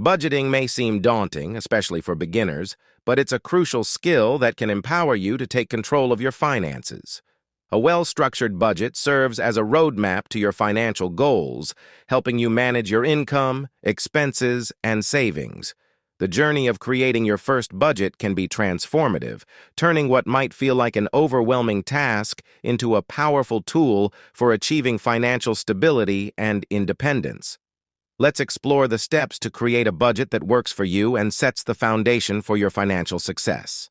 Budgeting may seem daunting, especially for beginners, but it's a crucial skill that can empower you to take control of your finances. A well-structured budget serves as a roadmap to your financial goals, helping you manage your income, expenses, and savings. The journey of creating your first budget can be transformative, turning what might feel like an overwhelming task into a powerful tool for achieving financial stability and independence. Let's explore the steps to create a budget that works for you and sets the foundation for your financial success.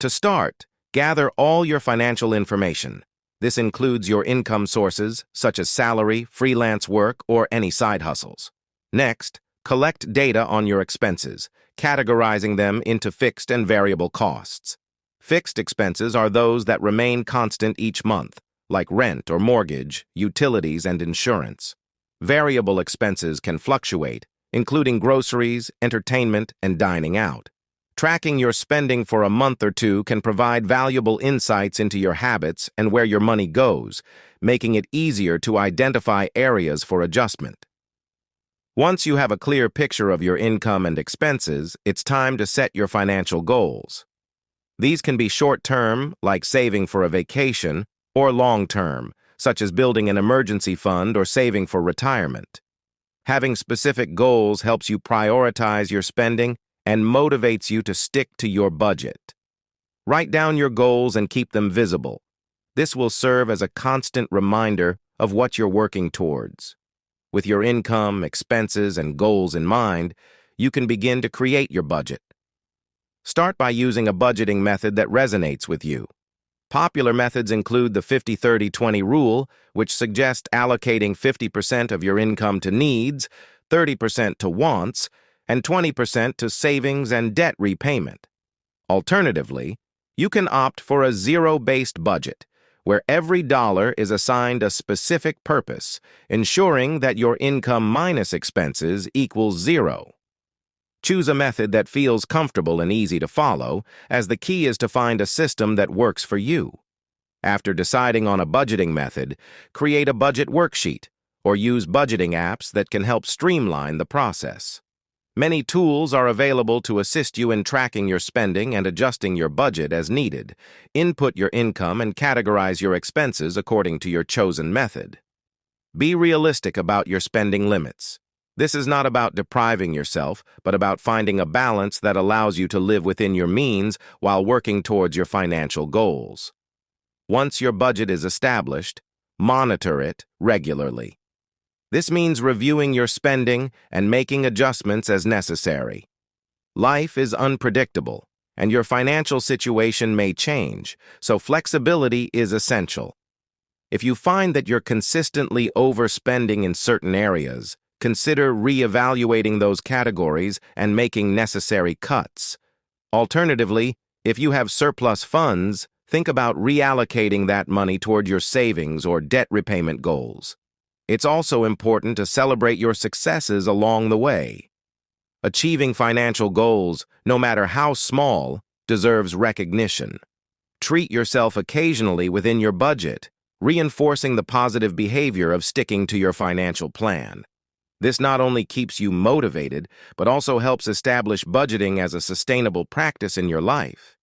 To start, gather all your financial information. This includes your income sources, such as salary, freelance work, or any side hustles. Next, collect data on your expenses, categorizing them into fixed and variable costs. Fixed expenses are those that remain constant each month, like rent or mortgage, utilities, and insurance. Variable expenses can fluctuate, including groceries, entertainment, and dining out. Tracking your spending for a month or two can provide valuable insights into your habits and where your money goes, making it easier to identify areas for adjustment. Once you have a clear picture of your income and expenses, it's time to set your financial goals. These can be short-term, like saving for a vacation, or long-term, such as building an emergency fund or saving for retirement. Having specific goals helps you prioritize your spending and motivates you to stick to your budget. Write down your goals and keep them visible. This will serve as a constant reminder of what you're working towards. With your income, expenses, and goals in mind, you can begin to create your budget. Start by using a budgeting method that resonates with you. Popular methods include the 50-30-20 rule, which suggests allocating 50% of your income to needs, 30% to wants, and 20% to savings and debt repayment. Alternatively, you can opt for a zero-based budget, where every dollar is assigned a specific purpose, ensuring that your income minus expenses equals zero. Choose a method that feels comfortable and easy to follow, as the key is to find a system that works for you. After deciding on a budgeting method, create a budget worksheet or use budgeting apps that can help streamline the process. Many tools are available to assist you in tracking your spending and adjusting your budget as needed. Input your income and categorize your expenses according to your chosen method. Be realistic about your spending limits. This is not about depriving yourself, but about finding a balance that allows you to live within your means while working towards your financial goals. Once your budget is established, monitor it regularly. This means reviewing your spending and making adjustments as necessary. Life is unpredictable, and your financial situation may change, so flexibility is essential. If you find that you're consistently overspending in certain areas, consider reevaluating those categories and making necessary cuts. Alternatively, if you have surplus funds, think about reallocating that money toward your savings or debt repayment goals. It's also important to celebrate your successes along the way. Achieving financial goals, no matter how small, deserves recognition. Treat yourself occasionally within your budget, reinforcing the positive behavior of sticking to your financial plan. This not only keeps you motivated, but also helps establish budgeting as a sustainable practice in your life.